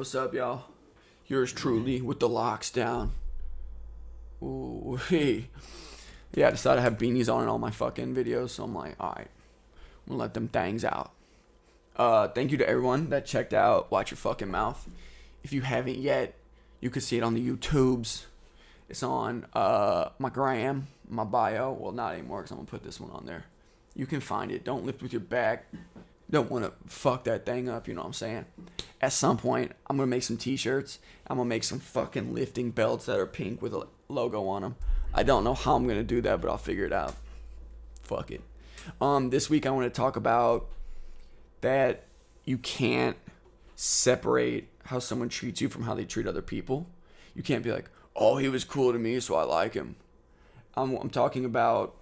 What's up, y'all? Yours truly with the locks down. Ooh, hey. Yeah, I decided to have beanies on in all my fucking videos, so I'm like, alright, I'm gonna let them things out. Thank you to everyone that checked out Watch Your Fucking Mouth. If you haven't yet, you can see it on the YouTubes. It's on my gram, my bio. Well, not anymore because I'm gonna put this one on there. You can find it. Don't lift with your back. Don't want to fuck that thing up, you know what I'm saying? At some point, I'm going to make some t-shirts. I'm going to make some fucking lifting belts that are pink with a logo on them. I don't know how I'm going to do that, but I'll figure it out. Fuck it. This week I want to talk about that you can't separate how someone treats you from how they treat other people. You can't be like, oh, he was cool to me, so I like him. I'm talking about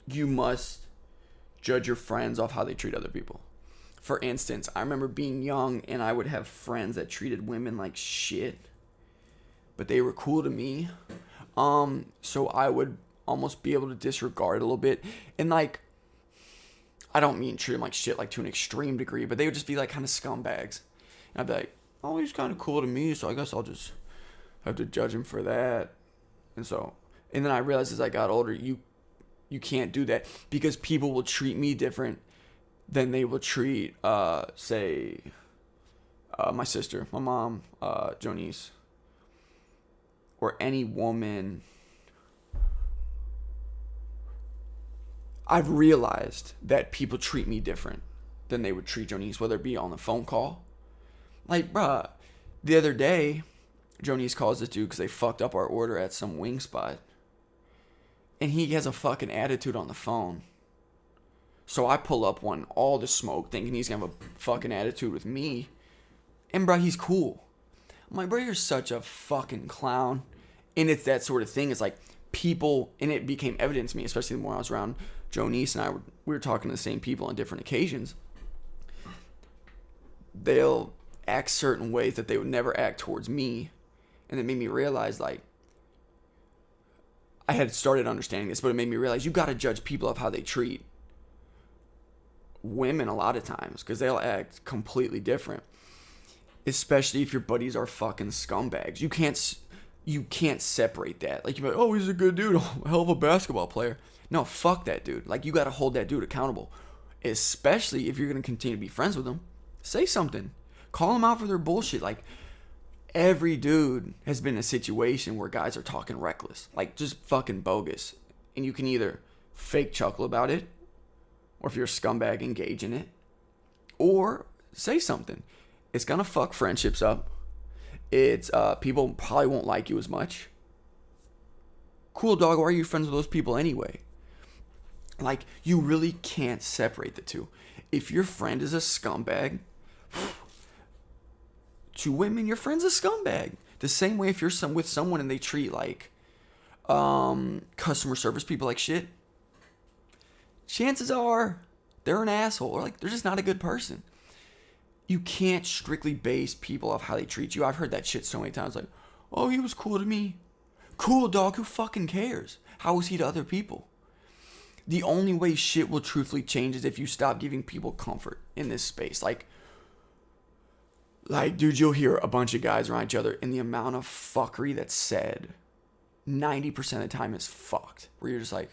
you must judge your friends off how they treat other people. For instance, I remember being young and I would have friends that treated women like shit, but they were cool to me. So I would almost be able to disregard a little bit. And like, I don't mean treat them like shit like to an extreme degree, but they would just be like kind of scumbags. And I'd be like, oh, he's kind of cool to me, so I guess I'll just have to judge him for that. And then I realized as I got older, you can't do that because people will treat me different than they will treat, say, my sister, my mom, Jonice, or any woman. I've realized that people treat me different than they would treat Jonice, whether it be on the phone call. Like, bruh, the other day, Jonice calls this dude because they fucked up our order at some wing spot. And he has a fucking attitude on the phone. So I pull up all the smoke, thinking he's gonna have a fucking attitude with me. And bro, he's cool. I'm like, bro, you're such a fucking clown. And it's that sort of thing. It's like people, and it became evident to me, especially when I was around Jonice and we were talking to the same people on different occasions. They'll act certain ways that they would never act towards me. And it made me realize, like, I had started understanding this, but it made me realize you got to judge people of how they treat women a lot of times because they'll act completely different, especially if your buddies are fucking scumbags. You can't separate that. Like, you're like, oh, he's a good dude, a hell of a basketball player. No, fuck that dude. Like, you got to hold that dude accountable, especially if you're going to continue to be friends with him. Say something. Call them out for their bullshit. Like, every dude has been in a situation where guys are talking reckless, like just fucking bogus. And you can either fake chuckle about it, or if you're a scumbag, engage in it, or say something. It's gonna fuck friendships up. It's people probably won't like you as much. Cool, dog, why are you friends with those people anyway? Like, you really can't separate the two. If your friend is a scumbag, to women, your friend's a scumbag. The same way if you're with someone and they treat like customer service people like shit, chances are they're an asshole or like they're just not a good person. You can't strictly base people off how they treat you. I've heard that shit so many times, like, oh, he was cool to me. Cool, dog, who fucking cares? How was he to other people? The only way shit will truthfully change is if you stop giving people comfort in this space. Like, dude, you'll hear a bunch of guys around each other, and the amount of fuckery that's said, 90% of the time is fucked. Where you're just like,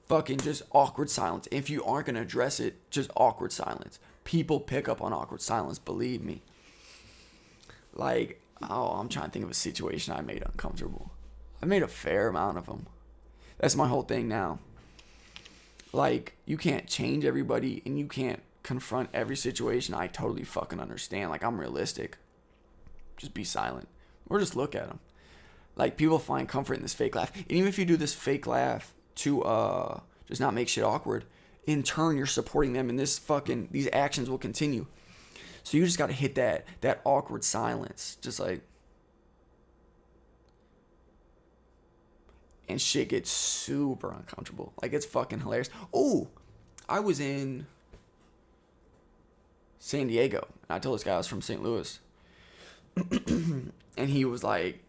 fucking just awkward silence. If you aren't going to address it, just awkward silence. People pick up on awkward silence, believe me. Like, oh, I'm trying to think of a situation I made uncomfortable. I made a fair amount of them. That's my whole thing now. Like, you can't change everybody, and you can't confront every situation. I totally fucking understand. Like, I'm realistic. Just be silent. Or just look at them. Like, people find comfort in this fake laugh. And even if you do this fake laugh to just not make shit awkward, in turn, you're supporting them, and these actions will continue. So you just got to hit that awkward silence. Just like, and shit gets super uncomfortable. Like, it's fucking hilarious. Oh, I was in San Diego. I told this guy I was from St. Louis. And he was like,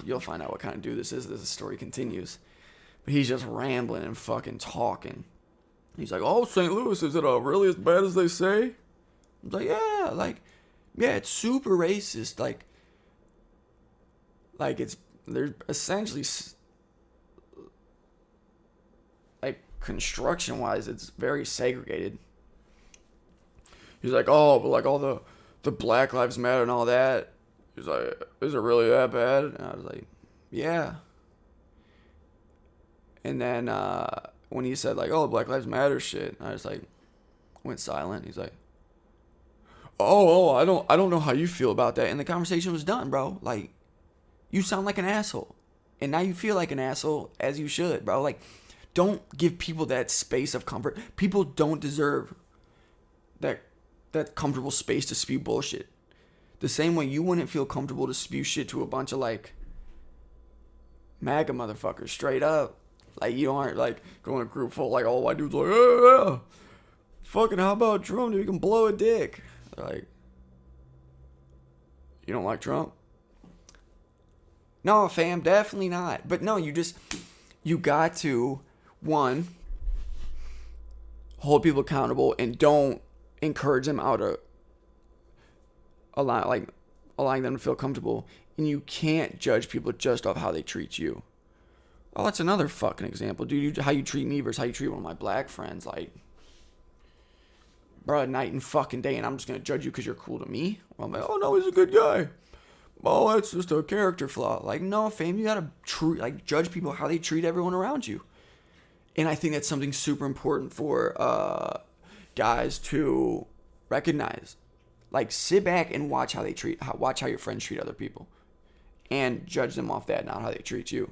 you'll find out what kind of dude this is as the story continues. But he's just rambling and fucking talking. He's like, oh, St. Louis, is it really as bad as they say? I was like, yeah, like, Yeah, it's super racist. Like they're essentially like construction wise, it's very segregated. He's like, oh, but like all the Black Lives Matter and all that. He's like, is it really that bad? And I was like, yeah. And then when he said like, oh, Black Lives Matter shit, I just like went silent. He's like, I don't know how you feel about that. And the conversation was done, bro. Like, you sound like an asshole, and now you feel like an asshole, as you should, bro. Like, don't give people that space of comfort. People don't deserve that comfortable space to spew bullshit. The same way you wouldn't feel comfortable to spew shit to a bunch of like MAGA motherfuckers, straight up. Like, you aren't like going to a group full like all white dudes like, yeah, fucking how about Trump? Dude, you can blow a dick. They're like, you don't like Trump? No, fam, definitely not. But no, you got to, one, hold people accountable and don't encourage them out of allowing them to feel comfortable. And you can't judge people just off how they treat you. Oh, that's another fucking example, dude. How you treat me versus how you treat one of my black friends. Like, bro, night and fucking day, and I'm just gonna judge you because you're cool to me. Well, I'm like, oh no, he's a good guy. Oh, that's just a character flaw. Like, no, fam, you gotta judge people how they treat everyone around you. And I think that's something super important for guys to recognize. Like, sit back and watch how your friends treat other people, and judge them off that, not how they treat you.